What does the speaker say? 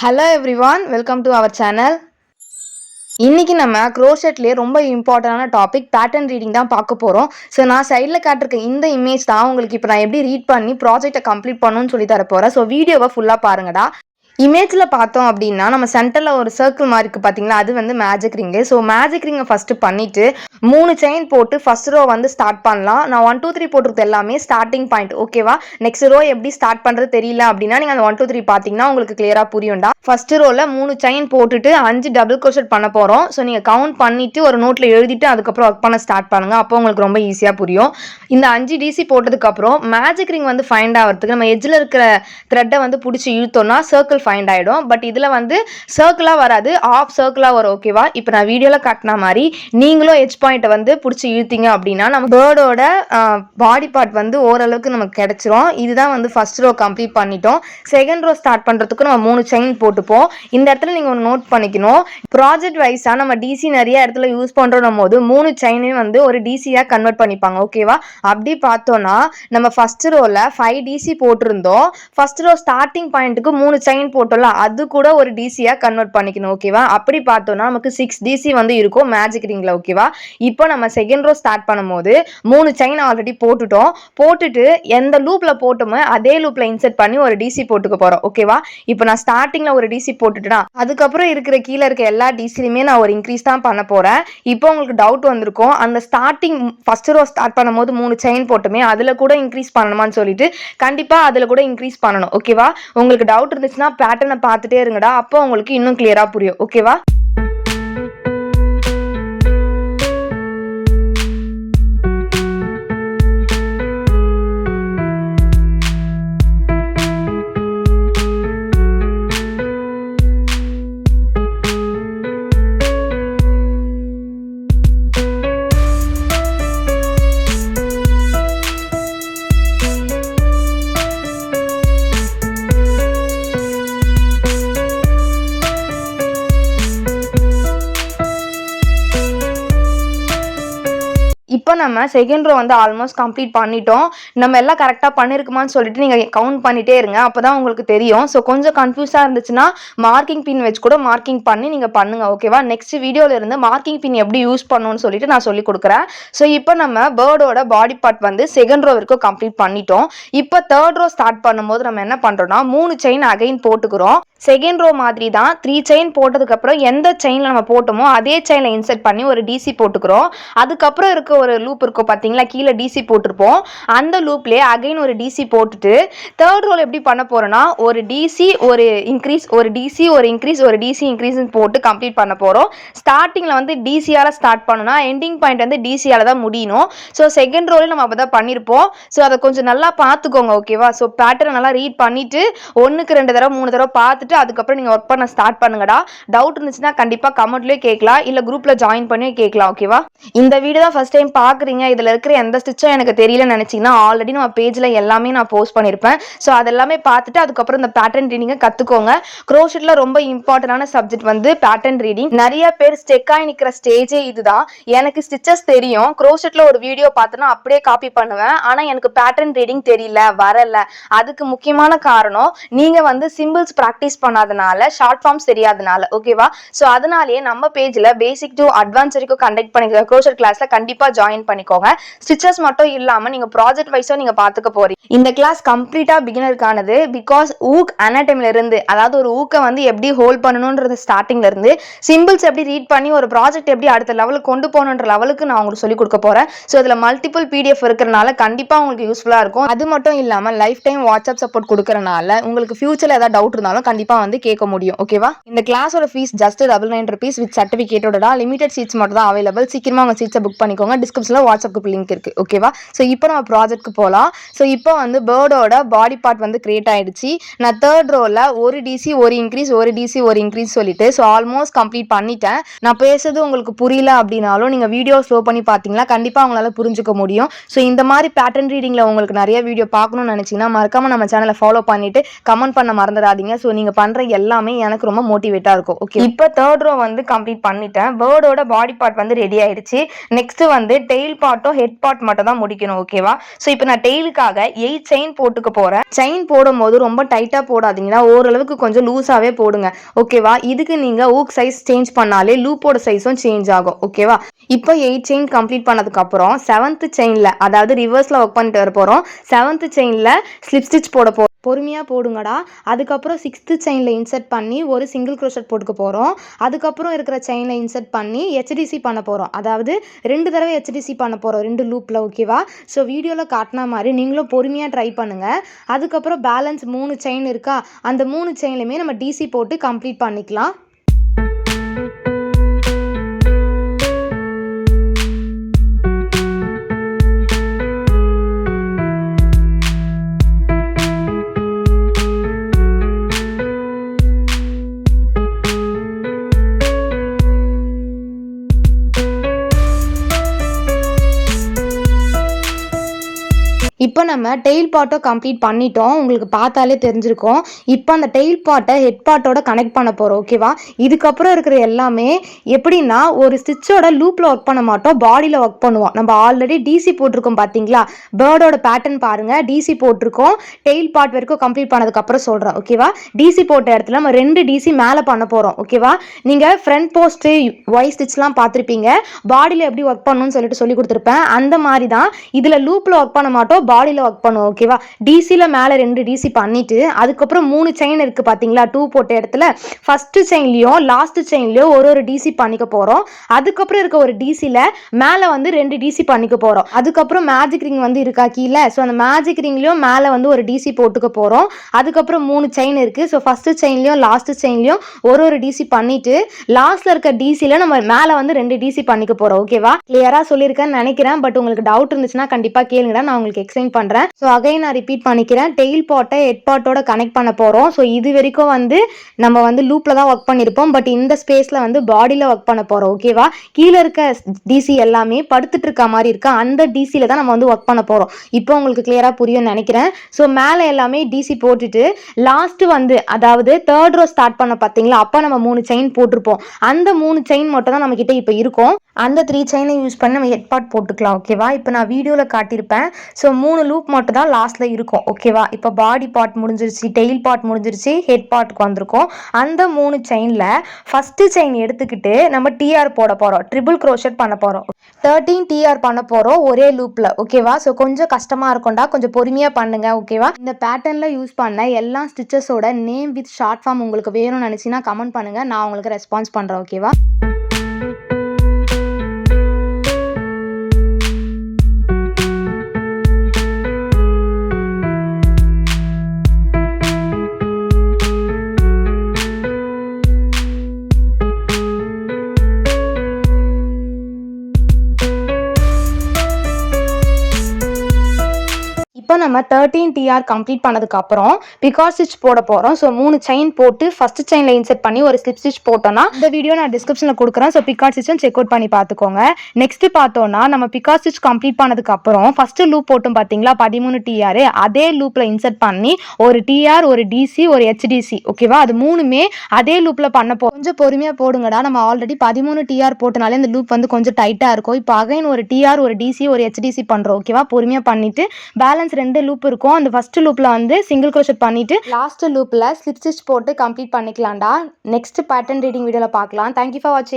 Hello everyone, welcome to our channel. இன்னைக்கு நம்ம க்ரோஷெட்லேயே ரொம்ப இம்பார்ட்டண்டான டாபிக் பேட்டர்ன் ரீடிங் தான் பார்க்க போகிறோம். ஸோ நான் சைடில் காட்டிருக்க இந்த இமேஜ் தான் உங்களுக்கு இப்போ நான் எப்படி ரீட் பண்ணி ப்ராஜெக்டை கம்ப்ளீட் பண்ணணும்னு சொல்லி தர போகிறேன். ஸோ வீடியோவை ஃபுல்லாக பாருங்கடா. இமேஜில் பார்த்தோம் அப்படின்னா நம்ம சென்டரில் ஒரு சர்க்கிள் மாதிரி இருக்குது பார்த்தீங்களா, அது வந்து மேஜிக் ரிங்கு. ஸோ மேஜிக் ரிங்கை ஃபஸ்ட்டு பண்ணிவிட்டு 3 செயின் போட்டு ஃபஸ்ட் ரோ வந்து ஸ்டார்ட் பண்ணலாம். நான் 1 2 3 போட்டிருக்கிறது எல்லாமே ஸ்டார்டிங் பாயிண்ட், ஓகேவா? நெக்ஸ்ட் ரோ எப்படி ஸ்டார்ட் பண்ணுறது தெரியல அப்படின்னா நீங்கள் அந்த 1 2 3 பார்த்தீங்கன்னா உங்களுக்கு கிளியராக புரியும்டா. ஃபஸ்ட்டு ரோவில் 3 செயின் போட்டுட்டு 5 டபுள் க்ரோஷெட் பண்ண போகிறோம். ஸோ நீங்கள் கவுண்ட் பண்ணிவிட்டு ஒரு நோட்டில் எழுதிட்டு அதுக்கப்புறம் ஒர்க் பண்ண ஸ்டார்ட் பண்ணுங்கள். அப்போ உங்களுக்கு ரொம்ப ஈஸியாக புரியும். இந்த 5 டிசி போட்டதுக்கப்புறம் மேஜிக் ரிங் வந்து ஃபைண்ட் ஆகிறதுக்கு நம்ம எஜ்ஜில் இருக்கிற த்ரெட்டை வந்து பிடிச்சி இழுத்தோம்னா சர்க்கிள் ஃபைண்ட் ஆகிடும். பட் இதில் வந்து சர்க்கிளாக வராது, ஆஃப் சர்க்கிளாக வரும், ஓகேவா? இப்போ நான் வீடியோவில் காட்டின மாதிரி நீங்களும் எட்ஜ் பாயிண்ட்டை வந்து பிடிச்சி இழுத்தீங்க அப்படின்னா நம்ம பேர்டோட பாடி பார்ட் வந்து ஓரளவுக்கு நமக்கு கிடைச்சிரும். இதுதான் வந்து ஃபர்ஸ்ட் ரோ கம்ப்ளீட் பண்ணிட்டோம். செகண்ட் ரோ ஸ்டார்ட் பண்ணுறதுக்கு நம்ம 3 செயின் போட்டுப்போம். இந்த இடத்துல நீங்கள் ஒன்று நோட் பண்ணிக்கணும், ப்ராஜெக்ட் வைஸாக நம்ம டிசி நிறைய இடத்துல யூஸ் பண்ணுறோம் போது 3 செயினையும் வந்து ஒரு டிசியாக கன்வெர்ட் பண்ணிப்பாங்க, ஓகேவா? அப்படி பார்த்தோன்னா நம்ம ஃபர்ஸ்ட் ரோவில் 5 டிசி போட்டிருந்தோம். ஃபர்ஸ்ட் ரோ ஸ்டார்டிங் பாயிண்ட்டுக்கு 3 செயின் போட்டோம்ல, அது கூட ஒரு டிசியாக கன்வெர்ட் பண்ணிக்கணும், ஓகேவா? அப்படி பார்த்தோன்னா நமக்கு 6 டிசி வந்து இருக்கும் மேஜிக் ரிங்கில், ஓகேவா? இப்போ நம்ம செகண்ட் ரோ ஸ்டார்ட் பண்ணும்போது 3 செயின் ஆல்ரெடி போட்டுட்டோம். போட்டுட்டு எந்த லூப்பில் போட்டோமோ அதே லூப்பில் இன்செர்ட் பண்ணி ஒரு டிசி போட்டுக்க போகிறோம், ஓகேவா? இப்போ நான் ஸ்டார்டிங்கில் ஒரு டிசி போட்டுட்டேன்னா அதுக்கப்புறம் இருக்கிற கீழே இருக்க எல்லா டிசிலையுமே நான் ஒரு இன்க்ரீஸ் தான் பண்ண போகிறேன். இப்போ உங்களுக்கு டவுட் வந்திருக்கும், அந்த ஸ்டார்டிங் ஃபர்ஸ்ட் ரோ ஸ்டார்ட் பண்ணும்போது 3 செயின் போட்டுமே அதில் கூட இன்க்ரீஸ் பண்ணணுமான்னு சொல்லிட்டு. கண்டிப்பாக அதில் கூட இன்க்ரீஸ் பண்ணணும், ஓகேவா? உங்களுக்கு டவுட் இருந்துச்சுன்னா பேட்டர்னை பார்த்துட்டே இருங்கடா, அப்போ உங்களுக்கு இன்னும் கிளியராக புரியும், ஓகேவா? இப்போ நம்ம செகண்ட் ரோ வந்து ஆல்மோஸ்ட் கம்ப்ளீட் பண்ணிட்டோம். நம்ம எல்லாம் கரெக்டாக பண்ணியிருக்குமான்னு சொல்லிட்டு நீங்கள் கவுண்ட் பண்ணிட்டே இருங்க, அப்போ தான் உங்களுக்கு தெரியும். ஸோ கொஞ்சம் கன்ஃபியூஸாக இருந்துச்சுன்னா மார்க்கிங் பின் வச்சு கூட மார்க்கிங் பண்ணி நீங்கள் பண்ணுங்கள், ஓகேவா? நெக்ஸ்ட் வீடியோவில் இருந்து மார்க்கிங் பின் எப்படி யூஸ் பண்ணணும்னு சொல்லிட்டு நான் சொல்லி கொடுக்குறேன். ஸோ இப்போ நம்ம பேர்டோட பாடி பார்ட் வந்து செகண்ட் ரோ வரைக்கும் கம்ப்ளீட் பண்ணிட்டோம். இப்போ தேர்ட் ரோ ஸ்டார்ட் பண்ணும்போது நம்ம என்ன பண்ணுறோம்னா 3 செயின் அகைன் போட்டுக்கிறோம். செகண்ட் ரோ மாதிரி தான் 3 செயின் போட்டதுக்கப்புறம் எந்த செயினில் நம்ம போட்டோமோ அதே செயினில் இன்செர்ட் பண்ணி ஒரு டிசி போட்டுக்கிறோம். அதுக்கப்புறம் இருக்க ஒரு லூப் இருக்கும் பார்த்தீங்களா, கீழே டிசி போட்டிருப்போம். அந்த லூப்லேயே அகைன் ஒரு டிசி போட்டுட்டு தேர்ட் ரோல் எப்படி பண்ண போகிறோன்னா ஒரு டிசி ஒரு இன்க்ரீஸ், ஒரு டிசி ஒரு இன்க்ரீஸ், ஒரு டிசி இன்க்ரீஸ் போட்டு கம்ப்ளீட் பண்ண போகிறோம். ஸ்டார்டிங்கில் வந்து டிசியால் ஸ்டார்ட் பண்ணணும்னா எண்டிங் பாயிண்ட் வந்து டிசியால் தான் முடியணும். ஸோ செகண்ட் ரோலே நம்ம அப்போ தான் பண்ணியிருப்போம். ஸோ அதை கொஞ்சம் நல்லா பார்த்துக்கோங்க, ஓகேவா? ஸோ பேட்டர்னை நல்லா ரீட் பண்ணிவிட்டு 1க்கு 2 தடவை 3 தடவை பார்த்துட்டு அதுக்கப்புறம் நீங்கள் ஒர்க் பண்ண ஸ்டார்ட் பண்ணுங்கடா. டவுட் இருந்துச்சுன்னா கண்டிப்பாக கமெண்ட்லேயே கேட்கலாம், இல்லை குரூப்பில் ஜாயின் பண்ணி கேட்கலாம், ஓகேவா? இந்த வீடியோ தான் ஃபர்ஸ்ட் டைம் பார்க்குறீங்க, இதில் இருக்கிற எந்த ஸ்டிச்சும் எனக்கு தெரியலன்னு நினச்சிங்கன்னா ஆல்ரெடி நம்ம பேஜில் எல்லாமே நான் போஸ்ட் பண்ணியிருப்பேன். ஸோ அதெல்லாமே பார்த்துட்டு அதுக்கப்புறம் இந்த பேட்டர்ன் ரீடிங்கை கற்றுக்கோங்க. க்ரோஷெட்டில் ரொம்ப இம்பார்ட்டண்டான சப்ஜெக்ட் வந்து பேட்டர்ன் ரீடிங். நிறைய பேர் ஸ்டெக்காகி நிற்கிற ஸ்டேஜே இதுதான். எனக்கு ஸ்டிச்சஸ் தெரியும், க்ரோஷெட்டில் ஒரு வீடியோ பார்த்தோன்னா அப்படியே காப்பி பண்ணுவேன், ஆனால் எனக்கு பேட்டர்ன் ரீடிங் தெரியல, வரல. அதுக்கு முக்கியமான காரணம் நீங்கள் வந்து சிம்பிள்ஸ் ப்ராக்டிஸ் பண்ணாதனால, ஷார்ட் ஃபார்ம்ஸ் தெரியாதனால, ஓகேவா? ஸோ அதனாலேயே நம்ம பேஜில் பேசிக் டு அட்வான்ஸ் வரைக்கும் கண்டக்ட் பண்ணிக்கிற க்ரோஷெட் கிளாஸில் கண்டிப்பாக ஜாயின் பண்ணிக்கோங்க. ஸ்டிச்சஸ் மட்டும் இல்லாமல் நீங்கள் ப்ராஜெக்ட் வைஸாக நீங்கள் பார்த்துக்க போறீங்க. இந்த கிளாஸ் கம்ப்ளீட்டாக பிகினருக்கானது. பிகாஸ் ஊக் அனாட்டமில இருந்து, அதாவது ஒரு ஊக்கை வந்து எப்படி ஹோல்ட் பண்ணணுன்றது ஸ்டார்டிங்ல இருந்து சிம்பிள்ஸ் எப்படி ரீட் பண்ணி ஒரு ப்ராஜெக்ட் எப்படி அடுத்த லெவலுக்கு கொண்டு போகணுன்ற லெவலுக்கு நான் உங்களுக்கு சொல்லிக் கொடுக்க போகிறேன். ஸோ இதில் மல்டிபிள் பிடிஎஃப் இருக்கிறனால கண்டிப்பாக உங்களுக்கு யூஸ்ஃபுல்லாக இருக்கும். அது மட்டும் இல்லாமல் லைஃப் டைம் வாட்ஸ்அப் சப்போர்ட் கொடுக்கறனால உங்களுக்கு ஃபியூச்சரில் ஏதாவது டவுட் இருந்தாலும் கண்டிப்பாக வந்து கேட்க முடியும், ஓகேவா? இந்த கிளாஸோட ஃபீஸ் ஜஸ்ட் $99 வித் சர்டிஃபிகேட்டோட. லிமிடெட் சீட்ஸ் மட்டும் தான் அவைலபிள். சீக்கிரமாக உங்கள் சீட்ஸை புக் பண்ணிக்கோங்க. டிஸ்கிரிப்ஷனில் வாட்ஸ்அப் குரூப் லிங்க் இருக்குது, ஓகேவா? ஸோ இப்போ நம்ம ப்ராஜெக்ட்க்கு போகலாம். ஸோ இப்போ வந்து பேர்டோட பாடி பார்ட் வந்து கிரியேட் ஆகிடுச்சு. நான் தேர்ட் ரோவில் ஒரு டிசி ஒரு இன்க்ரீஸ், ஒரு டிசி ஒரு இன்க்ரீஸ் சொல்லிட்டு ஸோ ஆல்மோஸ்ட் கம்ப்ளீட் பண்ணிட்டேன். நான் பேசுறது உங்களுக்கு புரியல அப்படின்னாலும் நீங்கள் வீடியோ ஸ்லோ பண்ணி பார்த்தீங்கன்னா கண்டிப்பாக உங்களால் புரிஞ்சுக்க முடியும். ஸோ இந்த மாதிரி பேட்டர்ன் ரீடிங்கில் உங்களுக்கு நிறைய வீடியோ பார்க்கணும்னு நினச்சிங்கன்னா மறக்காமல் நம்ம சேனலை ஃபாலோ பண்ணிவிட்டு கமெண்ட் பண்ண மறந்துடாதீங்க. ஸோ நீங்கள் பண்ணுற எல்லாமே எனக்கு ரொம்ப மோட்டிவேட்டாக இருக்கும், ஓகே? இப்போ தேர்ட் ரோ வந்து கம்ப்ளீட் பண்ணிட்டேன். பேர்டோட பாடி பார்ட் வந்து ரெடி ஆயிடுச்சு. நெக்ஸ்ட் வந்து டெயில் பார்ட்டும் ஹெட் பார்ட் மட்டும் தான் முடிக்கணும். ஓகேவா? ஸோ இப்போ நான் டெயிலுக்காக 8 செயின் போட்டுக்க போகிறேன். செயின் போடும்போது ரொம்ப டைட்டாக போடாதீங்கன்னா, ஓரளவுக்கு கொஞ்சம் லூஸாகவே போடுங்க. ஓகேவா? இதுக்கு நீங்கள் ஊக் சைஸ் சேஞ்ச் பண்ணாலே லூப்போட சைஸும் சேஞ்ச் ஆகும். ஓகேவா? இப்போ 8 செயின் கம்ப்ளீட் பண்ணதுக்கப்புறம் 7th செயினில், அதாவது ரிவர்ஸில் ஒர்க் பண்ணிட்டு வர போகிறோம். 7th செயினில் ஸ்லிப் ஸ்டிச் போட போகிறோம். பொறுமையாக போடுங்கடா. அதுக்கப்புறம் 6th செயினில் இன்சர்ட் பண்ணி ஒரு சிங்கிள் க்ரோஷட் போட்டுக்க போகிறோம். அதுக்கப்புறம் இருக்கிற செயினில் இன்சர்ட் பண்ணி ஹெச்டிசி பண்ண போகிறோம். அதாவது 2 தடவை ஹெச்டிசி பண்ண போகிறோம் 2 லூப்பில். ஓகேவா? ஸோ வீடியோவில் காட்டின மாதிரி நீங்களும் பொறுமையாக ட்ரை பண்ணுங்கள். அதுக்கப்புறம் பேலன்ஸ் 3 செயின் இருக்கா, அந்த 3 செயின்லையுமே நம்ம டிசி போட்டு கம்ப்ளீட் பண்ணிக்கலாம். இப்போ நம்ம டெயில் பார்ட்டை கம்ப்ளீட் பண்ணிட்டோம். உங்களுக்கு பார்த்தாலே தெரிஞ்சிருக்கும். இப்போ அந்த டெயில் பார்ட்டை ஹெட் பார்ட்டோட கனெக்ட் பண்ண போகிறோம். ஓகேவா? இதுக்கப்புறம் இருக்கிற எல்லாமே எப்படின்னா, ஒரு ஸ்டிச்சோட லூப்பில் ஒர்க் பண்ண மாட்டோம், பாடியில் ஒர்க் பண்ணுவோம். நம்ம ஆல்ரெடி டிசி போட்டிருக்கோம் பார்த்தீங்களா? பேர்டோட பேட்டர்ன் பாருங்கள். டிசி போட்டிருக்கோம். டெயில் பார்ட் வரைக்கும் கம்ப்ளீட் பண்ணதுக்கப்புறம் சொல்கிறேன். ஓகேவா? டிசி போட்ட இடத்துல நம்ம 2 டிசி மேலே பண்ண போகிறோம். ஓகேவா? நீங்கள் ஃப்ரண்ட் போஸ்ட்டு ஒய் ஸ்டிச்லாம் பார்த்துருப்பீங்க. பாடியில் எப்படி ஒர்க் பண்ணணும்னு சொல்லிட்டு சொல்லி கொடுத்துருப்பேன். அந்த மாதிரி தான் இதில் லூப்பில் ஒர்க் பண்ண மாட்டோம், பாடியில் ஒர்க் பண்ணுவோம். ஓகேவா? டிசியில் மேலே 2 டிசி பண்ணிவிட்டு அதுக்கப்புறம் 3 செயின் இருக்குது பார்த்தீங்களா? 2 போட்ட இடத்துல ஃபஸ்ட்டு செயின்லையும் லாஸ்ட் செயின்லையும் ஒரு டிசி பண்ணிக்க போகிறோம். அதுக்கப்புறம் இருக்க ஒரு டிசியில் மேலே வந்து 2 டிசி பண்ணிக்க போகிறோம். அதுக்கப்புறம் மேஜிக் ரிங் வந்து இருக்கா கீழே, ஸோ அந்த மேஜிக் ரிங்லையும் மேலே வந்து ஒரு டிசி போட்டுக்க போகிறோம். அதுக்கப்புறம் 3 செயின் இருக்குது. ஸோ ஃபஸ்ட்டு செயின்லையும் லாஸ்ட் செயின்லையும் ஒரு டிசி பண்ணிவிட்டு லாஸ்ட்டில் இருக்க டிசியில் நம்ம மேலே வந்து 2 டிசி பண்ணிக்க போகிறோம். ஓகேவா? கிளியராக சொல்லியிருக்கேன்னு நினைக்கிறேன். பட் உங்களுக்கு டவுட் இருந்துச்சுன்னா கண்டிப்பாக கேளுங்கடா, நான் உங்களுக்கு எக்ஸ்பிளைன் பண்ணுறேன். ஸோ அகைன் நான் ரிப்பீட் பண்ணிக்கிறேன். டெயில் பார்ட்டை ஹெட் பார்ட்டோட கனெக்ட் பண்ண போகிறோம். ஸோ இது வரைக்கும் வந்து நம்ம வந்து லூப்பில் தான் ஒர்க் பண்ணியிருப்போம். பட் இந்த ஸ்பேஸில் வந்து பாடியில் ஒர்க் பண்ண போகிறோம். ஓகேவா? கீழே இருக்க டிசி எல்லாமே படுத்துட்டு இருக்க மாதிரி இருக்கா, அந்த டிசியில் தான் நம்ம வந்து ஒர்க் பண்ண போகிறோம். இப்போ உங்களுக்கு கிளியராக புரியும்னு நினைக்கிறேன். ஸோ மேலே எல்லாமே டிசி போட்டுட்டு லாஸ்ட்டு வந்து, அதாவது 3rd ரோ ஸ்டார்ட் பண்ண பார்த்தீங்களா, அப்போ நம்ம 3 செயின் போட்டிருப்போம். அந்த 3 செயின் மட்டும் தான் நம்மக்கிட்ட இப்போ இருக்கும். அந்த 3 செயினை யூஸ் பண்ணி நம்ம ஹெட் பார்ட் போட்டுக்கலாம். ஓகேவா? இப்போ நான் வீடியோவில் காட்டியிருப்பேன். ஸோ 3 லூப் மட்டும் தான் லாஸ்ட்டில் இருக்கும். ஓகேவா? இப்போ பாடி பார்ட் முடிஞ்சிருச்சு, டெயில் பார்ட் முடிஞ்சிருச்சு, ஹெட் பார்ட்டுக்கு வந்திருக்கும். அந்த 3 செயினில் ஃபஸ்ட்டு செயின் எடுத்துக்கிட்டு நம்ம டிஆர் போட போகிறோம், ட்ரிபிள் க்ரோஷட் பண்ண போகிறோம். 13 டிஆர் பண்ண போகிறோம் ஒரே லூப்பில். ஓகேவா? ஸோ கொஞ்சம் கஷ்டமாக இருக்கும்டா, கொஞ்சம் பொறுமையாக பண்ணுங்க. ஓகேவா? இந்த பேட்டர்னில் யூஸ் பண்ண எல்லா ஸ்டிச்சஸோட நேம் வித் ஷார்ட் ஃபார்ம் உங்களுக்கு வேணும்னு நினச்சின்னா கமெண்ட் பண்ணுங்கள், நான் உங்களுக்கு ரெஸ்பான்ஸ் பண்ணுறேன். ஓகேவா? இப்போ நம்ம 13 டிஆர் கம்ப்ளீட் பண்ணதுக்கப்புறம் பிகாஸ் ஸ்டிச் போட போகிறோம். ஸோ 3 செயின் போட்டு ஃபஸ்ட்டு செயினில் இன்சர்ட் பண்ணி ஒரு ஸ்லிப் ஸ்டிச் போட்டோன்னா இந்த வீடியோ நான் டிஸ்கிரிப்ஷனில் கொடுக்குறேன். ஸோ பிகாஸ் ஸ்டிச்சும் செக் அவுட் பண்ணி பார்த்துக்கோங்க. நெக்ஸ்ட்டு பார்த்தோன்னா நம்ம பிகாஸ் ஸ்டிச் கம்ப்ளீட் பண்ணதுக்கப்புறம் ஃபஸ்ட்டு லூப் போட்டோம் பார்த்தீங்களா 13 டிஆர், அதே லூப்பில் இன்சர்ட் பண்ணி ஒரு டிஆர், ஒரு டிசி, ஒரு ஹெச்டிசி. ஓகேவா? அது 3மே அதே லூப்பில் பண்ண கொஞ்சம் பொறுமையாக போடுங்கடா. நம்ம ஆல்ரெடி 13 டிஆர் போட்டனாலே இந்த லூப் வந்து கொஞ்சம் டைட்டாக இருக்கும். இப்போ அகைன் ஒரு டிஆர், ஒரு டிசி, ஒரு ஹெச்டிசி பண்ணுறோம். ஓகேவா? பொறுமையாக பண்ணிவிட்டு பேலன்ஸ் 2 லூப் இருக்கும். அந்த ஃபர்ஸ்ட் லூப்ல வந்து சிங்கிள் க்ரோஷட் பண்ணிட்டு லாஸ்ட் லூப்ல ஸ்லிப் ஸ்டிச் போட்டு கம்ப்ளீட் பண்ணிக்கலாம்டா. நெக்ஸ்ட் பேட்டர்ன் ரீடிங் வீடியோல பார்க்கலாம். தேங்க்யூ ஃபார் வாட்சிங்.